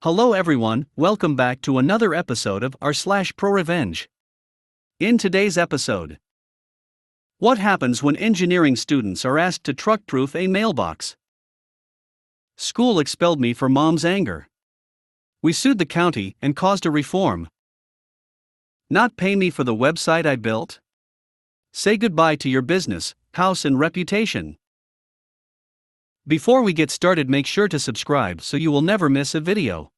Hello everyone, welcome back to another episode of rslash ProRevenge. In today's episode, what happens when engineering students are asked to truck-proof a mailbox? School expelled me for mom's anger. We sued the county and caused a reform. Not pay me for the website I built? Say goodbye to your business, house and reputation. Before we get started, make sure to subscribe so you will never miss a video.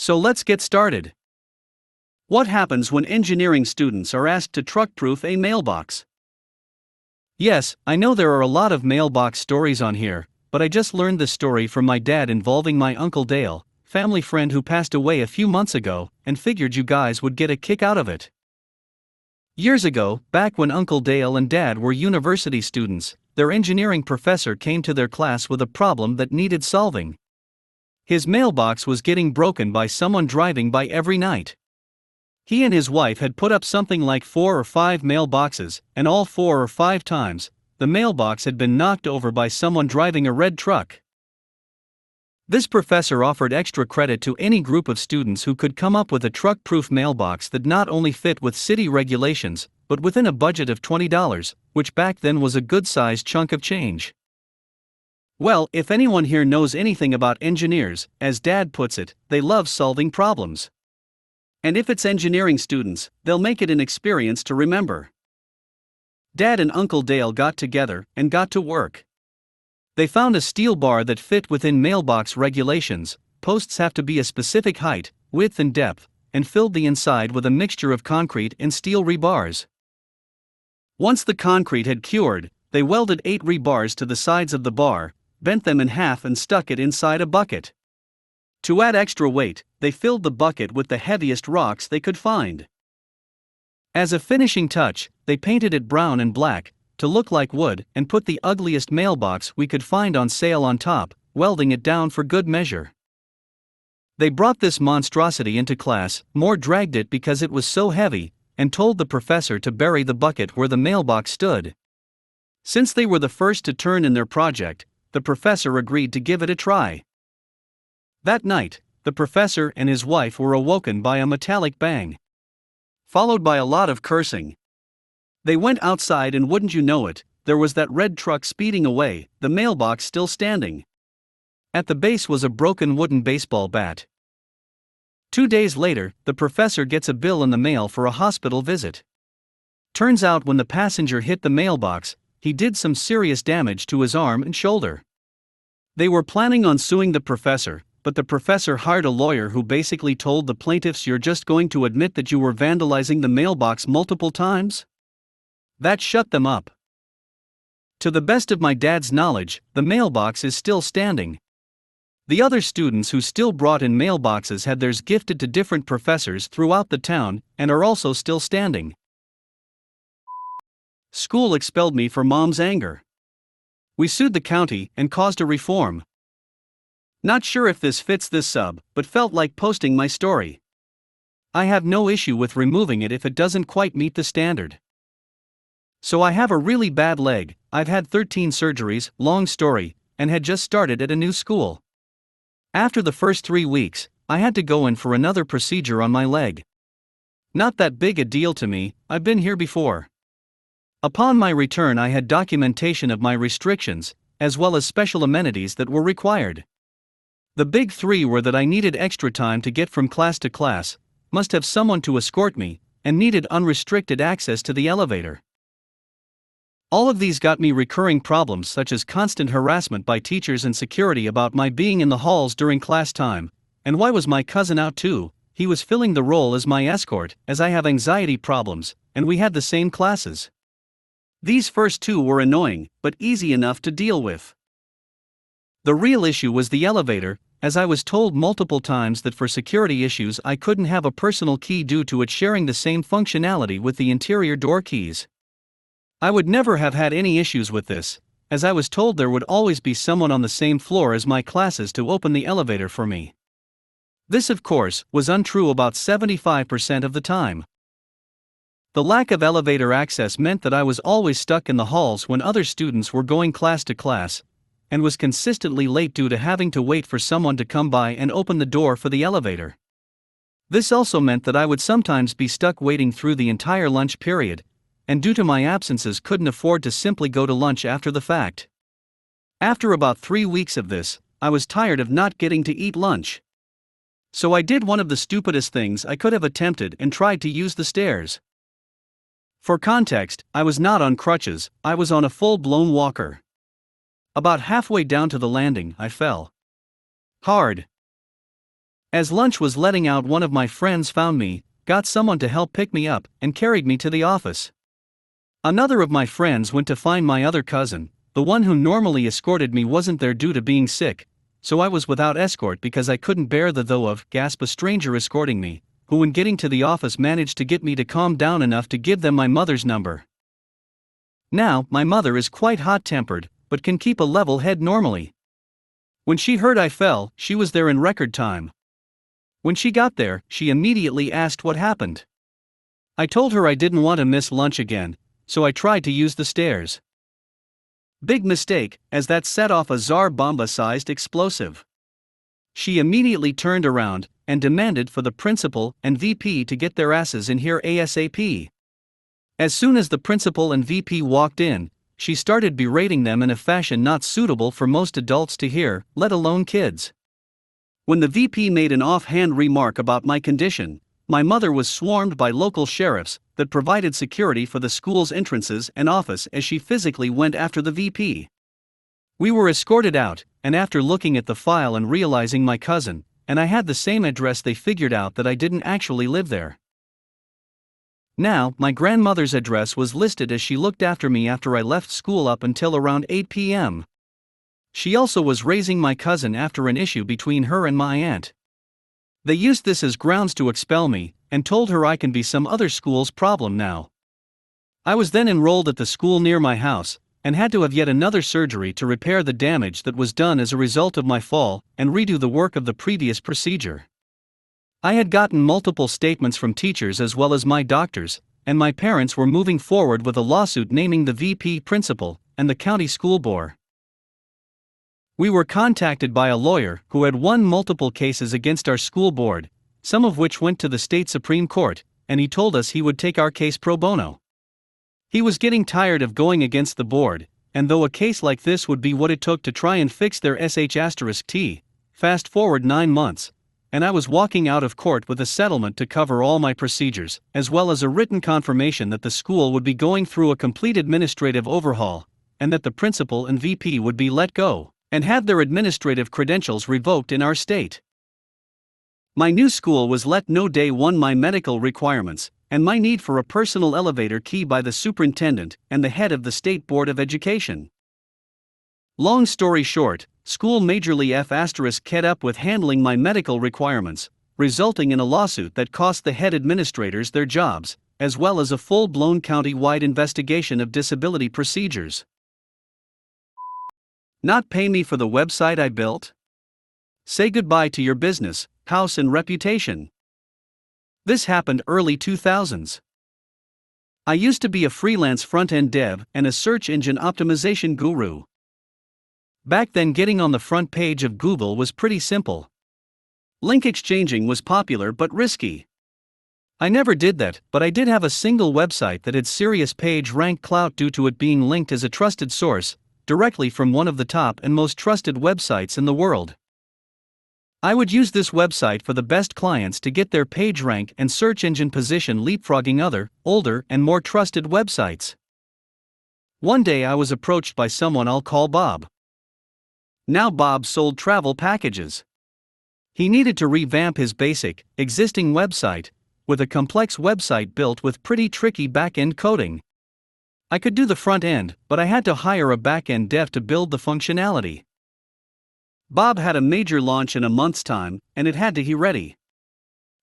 So let's get started. What happens when engineering students are asked to truck-proof a mailbox? Yes, I know there are a lot of mailbox stories on here, but I just learned this story from my dad involving my Uncle Dale, family friend who passed away a few months ago, and figured you guys would get a kick out of it. Years ago, back when Uncle Dale and Dad were university students, their engineering professor came to their class with a problem that needed solving. His mailbox was getting broken by someone driving by every night. He and his wife had put up something like 4 or 5 mailboxes, and all 4 or 5 times, the mailbox had been knocked over by someone driving a red truck. This professor offered extra credit to any group of students who could come up with a truck-proof mailbox that not only fit with city regulations, but within a budget of $20, which back then was a good-sized chunk of change. Well, if anyone here knows anything about engineers, as Dad puts it, they love solving problems. And if it's engineering students, they'll make it an experience to remember. Dad and Uncle Dale got together and got to work. They found a steel bar that fit within mailbox regulations. Posts have to be a specific height, width and depth, and filled the inside with a mixture of concrete and steel rebars. Once the concrete had cured, they welded 8 rebars to the sides of the bar, bent them in half and stuck it inside a bucket. To add extra weight, they filled the bucket with the heaviest rocks they could find. As a finishing touch, they painted it brown and black, to look like wood, and put the ugliest mailbox we could find on sale on top, welding it down for good measure. They brought this monstrosity into class, more dragged it because it was so heavy, and told the professor to bury the bucket where the mailbox stood. Since they were the first to turn in their project, the professor agreed to give it a try. That night, the professor and his wife were awoken by a metallic bang, followed by a lot of cursing. They went outside and wouldn't you know it, there was that red truck speeding away, the mailbox still standing. At the base was a broken wooden baseball bat. 2 days later, the professor gets a bill in the mail for a hospital visit. Turns out when the passenger hit the mailbox, he did some serious damage to his arm and shoulder. They were planning on suing the professor, but the professor hired a lawyer who basically told the plaintiffs, "You're just going to admit that you were vandalizing the mailbox multiple times?" That shut them up. To the best of my dad's knowledge, the mailbox is still standing. The other students who still brought in mailboxes had theirs gifted to different professors throughout the town and are also still standing. School expelled me for mom's anger. We sued the county and caused a reform. Not sure if this fits this sub, but felt like posting my story. I have no issue with removing it if it doesn't quite meet the standard. So I have a really bad leg, I've had 13 surgeries, long story, and had just started at a new school. After the first 3 weeks, I had to go in for another procedure on my leg. Not that big a deal to me, I've been here before. Upon my return I had documentation of my restrictions, as well as special amenities that were required. The big 3 were that I needed extra time to get from class to class, must have someone to escort me, and needed unrestricted access to the elevator. All of these got me recurring problems such as constant harassment by teachers and security about my being in the halls during class time, and why was my cousin out too? He was filling the role as my escort, as I have anxiety problems, and we had the same classes. These first 2 were annoying, but easy enough to deal with. The real issue was the elevator, as I was told multiple times that for security issues I couldn't have a personal key due to it sharing the same functionality with the interior door keys. I would never have had any issues with this, as I was told there would always be someone on the same floor as my classes to open the elevator for me. This, of course, was untrue about 75% of the time. The lack of elevator access meant that I was always stuck in the halls when other students were going class to class, and was consistently late due to having to wait for someone to come by and open the door for the elevator. This also meant that I would sometimes be stuck waiting through the entire lunch period, and due to my absences couldn't afford to simply go to lunch after the fact. After about 3 weeks of this, I was tired of not getting to eat lunch. So I did one of the stupidest things I could have attempted and tried to use the stairs. For context, I was not on crutches, I was on a full-blown walker. About halfway down to the landing, I fell hard. As lunch was letting out, one of my friends found me, got someone to help pick me up, and carried me to the office. Another of my friends went to find my other cousin. The one who normally escorted me wasn't there due to being sick, so I was without escort because I couldn't bear the though of gasp a stranger escorting me, who in getting to the office managed to get me to calm down enough to give them my mother's number. Now, my mother is quite hot-tempered, but can keep a level head normally. When she heard I fell, she was there in record time. When she got there, she immediately asked what happened. I told her I didn't want to miss lunch again, so I tried to use the stairs. Big mistake, as that set off a Tsar Bomba-sized explosive. She immediately turned around and demanded for the principal and VP to get their asses in here ASAP. As soon as the principal and VP walked in, she started berating them in a fashion not suitable for most adults to hear, let alone kids. When the VP made an offhand remark about my condition, my mother was swarmed by local sheriffs that provided security for the school's entrances and office as she physically went after the VP. We were escorted out, and after looking at the file and realizing my cousin and I had the same address, they figured out that I didn't actually live there. Now, my grandmother's address was listed as she looked after me after I left school up until around 8 p.m. She also was raising my cousin after an issue between her and my aunt. They used this as grounds to expel me, and told her I can be some other school's problem now. I was then enrolled at the school near my house, and had to have yet another surgery to repair the damage that was done as a result of my fall, and redo the work of the previous procedure. I had gotten multiple statements from teachers as well as my doctors, and my parents were moving forward with a lawsuit naming the VP principal and the county school board. We were contacted by a lawyer who had won multiple cases against our school board, some of which went to the state Supreme Court, and he told us he would take our case pro bono. He was getting tired of going against the board, and though a case like this would be what it took to try and fix their sh*t, fast forward 9 months, and I was walking out of court with a settlement to cover all my procedures, as well as a written confirmation that the school would be going through a complete administrative overhaul, and that the principal and VP would be let go and have their administrative credentials revoked in our state. My new school was let know day one my medical requirements, and my need for a personal elevator key by the superintendent and the head of the State Board of Education. Long story short, school majorly F***ed up with handling my medical requirements, resulting in a lawsuit that cost the head administrators their jobs, as well as a full-blown county-wide investigation of disability procedures. Not pay me for the website I built? Say goodbye to your business, house and reputation. This happened early 2000s. I used to be a freelance front-end dev and a search engine optimization guru. Back then, getting on the front page of Google was pretty simple. Link exchanging was popular but risky. I never did that, but I did have a single website that had serious page rank clout due to it being linked as a trusted source, directly from one of the top and most trusted websites in the world. I would use this website for the best clients to get their page rank and search engine position, leapfrogging other, older, and more trusted websites. One day I was approached by someone I'll call Bob. Now Bob sold travel packages. He needed to revamp his basic, existing website, with a complex website built with pretty tricky back-end coding. I could do the front end, but I had to hire a back-end dev to build the functionality. Bob had a major launch in a month's time, and it had to be ready.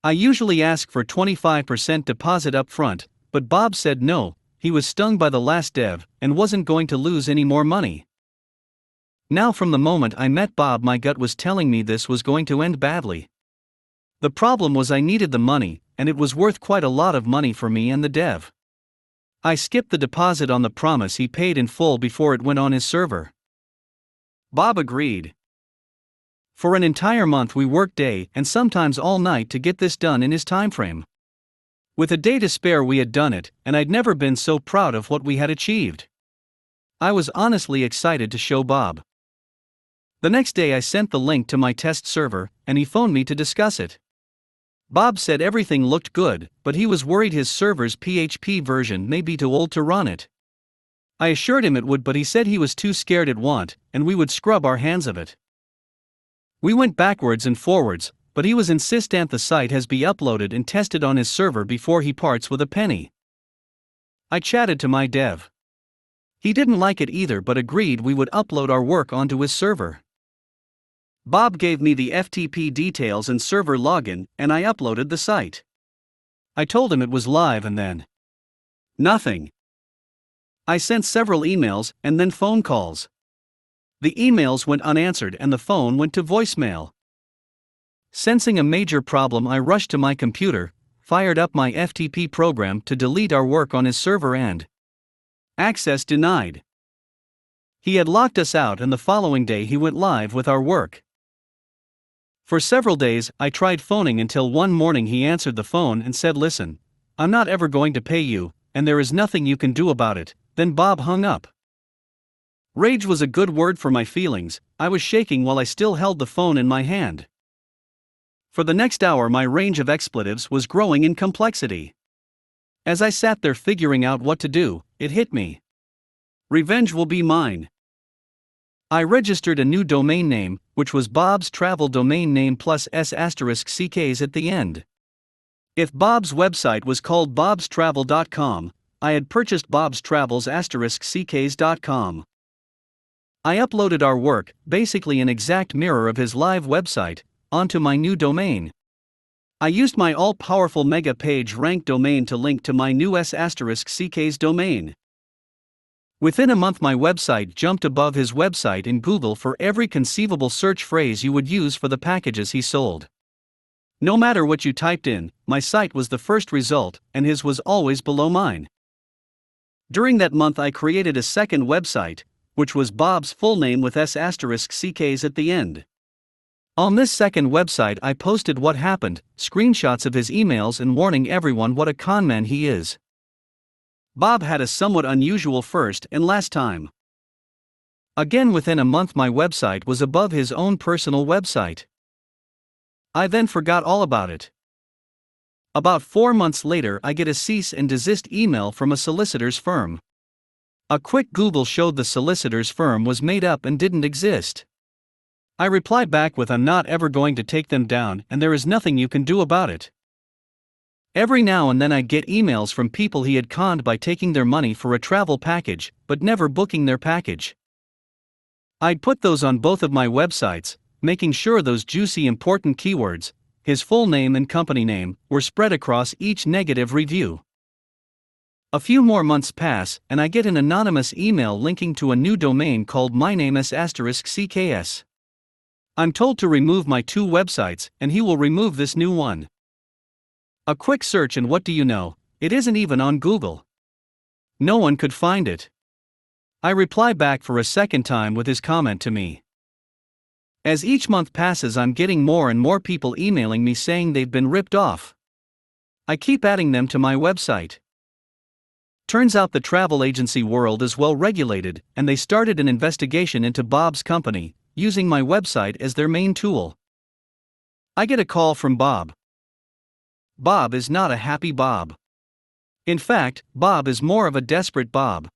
I usually ask for 25% deposit up front, but Bob said no, he was stung by the last dev, and wasn't going to lose any more money. Now, from the moment I met Bob, my gut was telling me this was going to end badly. The problem was I needed the money, and it was worth quite a lot of money for me and the dev. I skipped the deposit on the promise he paid in full before it went on his server. Bob agreed. For an entire month we worked day and sometimes all night to get this done in his timeframe. With a day to spare we had done it, and I'd never been so proud of what we had achieved. I was honestly excited to show Bob. The next day I sent the link to my test server, and he phoned me to discuss it. Bob said everything looked good, but he was worried his server's PHP version may be too old to run it. I assured him it would, but he said he was too scared it won't, and we would scrub our hands of it. We went backwards and forwards, but he was insistent the site has be uploaded and tested on his server before he parts with a penny. I chatted to my dev. He didn't like it either but agreed we would upload our work onto his server. Bob gave me the FTP details and server login, and I uploaded the site. I told him it was live and then nothing. I sent several emails and then phone calls. The emails went unanswered and the phone went to voicemail. Sensing a major problem, I rushed to my computer, fired up my FTP program to delete our work on his server and access denied. He had locked us out, and the following day he went live with our work. For several days, I tried phoning until one morning he answered the phone and said, "Listen, I'm not ever going to pay you, and there is nothing you can do about it." Then Bob hung up. Rage was a good word for my feelings. I was shaking while I still held the phone in my hand. For the next hour, my range of expletives was growing in complexity. As I sat there figuring out what to do, it hit me. Revenge will be mine. I registered a new domain name, which was Bob's Travel domain name plus *CKs at the end. If Bob's website was called bobstravel.com, I had purchased Bob's Travels *CKs.com. I uploaded our work, basically an exact mirror of his live website, onto my new domain. I used my all-powerful mega page rank domain to link to my new *CKs domain. Within a month my website jumped above his website in Google for every conceivable search phrase you would use for the packages he sold. No matter what you typed in, my site was the first result, and his was always below mine. During that month I created a second website, which was Bob's full name with *CKs at the end. On this second website I posted what happened, screenshots of his emails and warning everyone what a conman he is. Bob had a somewhat unusual first and last time. Again, within a month my website was above his own personal website. I then forgot all about it. About 4 months later I get a cease and desist email from a solicitor's firm. A quick Google showed the solicitor's firm was made up and didn't exist. I replied back with, "I'm not ever going to take them down and there is nothing you can do about it." Every now and then I'd get emails from people he had conned by taking their money for a travel package, but never booking their package. I'd put those on both of my websites, making sure those juicy important keywords, his full name and company name, were spread across each negative review. A few more months pass, and I get an anonymous email linking to a new domain called mynames*CKS. I'm told to remove my 2 websites, and he will remove this new one. A quick search, and what do you know, it isn't even on Google. No one could find it. I reply back for a second time with his comment to me. As each month passes I'm getting more and more people emailing me saying they've been ripped off. I keep adding them to my website. Turns out the travel agency world is well regulated, and they started an investigation into Bob's company, using my website as their main tool. I get a call from Bob. Bob is not a happy Bob. In fact, Bob is more of a desperate Bob.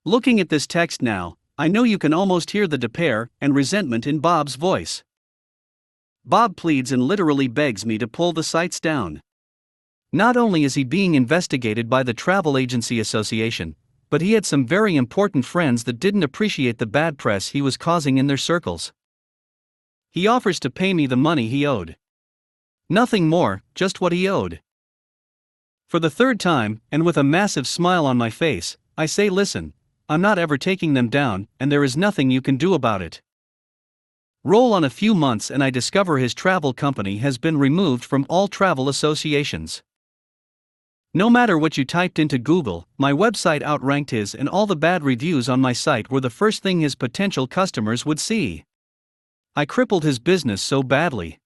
Looking at this text now, I know you can almost hear the despair and resentment in Bob's voice. Bob pleads and literally begs me to pull the sites down. Not only is he being investigated by the Travel Agency Association, but he had some very important friends that didn't appreciate the bad press he was causing in their circles. He offers to pay me the money he owed. Nothing more, just what he owed. For the third time, and with a massive smile on my face, I say, "Listen, I'm not ever taking them down, and there is nothing you can do about it." Roll on a few months and I discover his travel company has been removed from all travel associations. No matter what you typed into Google, my website outranked his, and all the bad reviews on my site were the first thing his potential customers would see. I crippled his business so badly.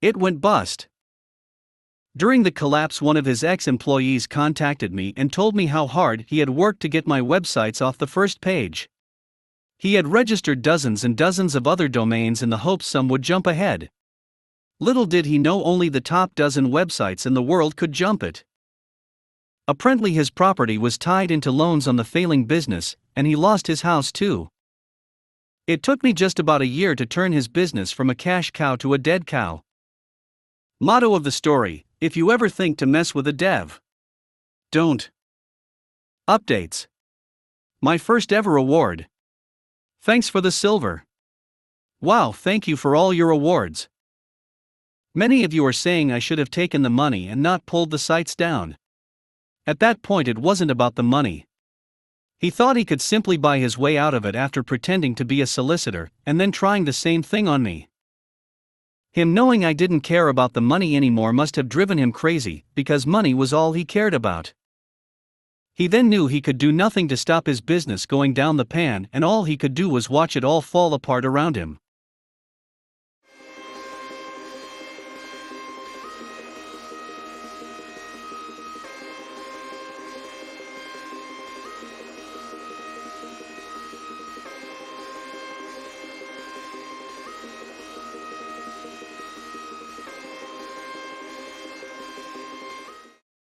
It went bust. During the collapse, one of his ex-employees contacted me and told me how hard he had worked to get my websites off the first page. He had registered dozens and dozens of other domains in the hopes some would jump ahead. Little did he know only the top dozen websites in the world could jump it. Apparently his property was tied into loans on the failing business, and he lost his house too. It took me just about a year to turn his business from a cash cow to a dead cow. Motto of the story: if you ever think to mess with a dev, don't. Updates. My first ever award. Thanks for the silver. Wow, thank you for all your awards. Many of you are saying I should have taken the money and not pulled the sites down. At that point, it wasn't about the money. He thought he could simply buy his way out of it after pretending to be a solicitor, and then trying the same thing on me. Him knowing I didn't care about the money anymore must have driven him crazy, because money was all he cared about. He then knew he could do nothing to stop his business going down the pan, and all he could do was watch it all fall apart around him.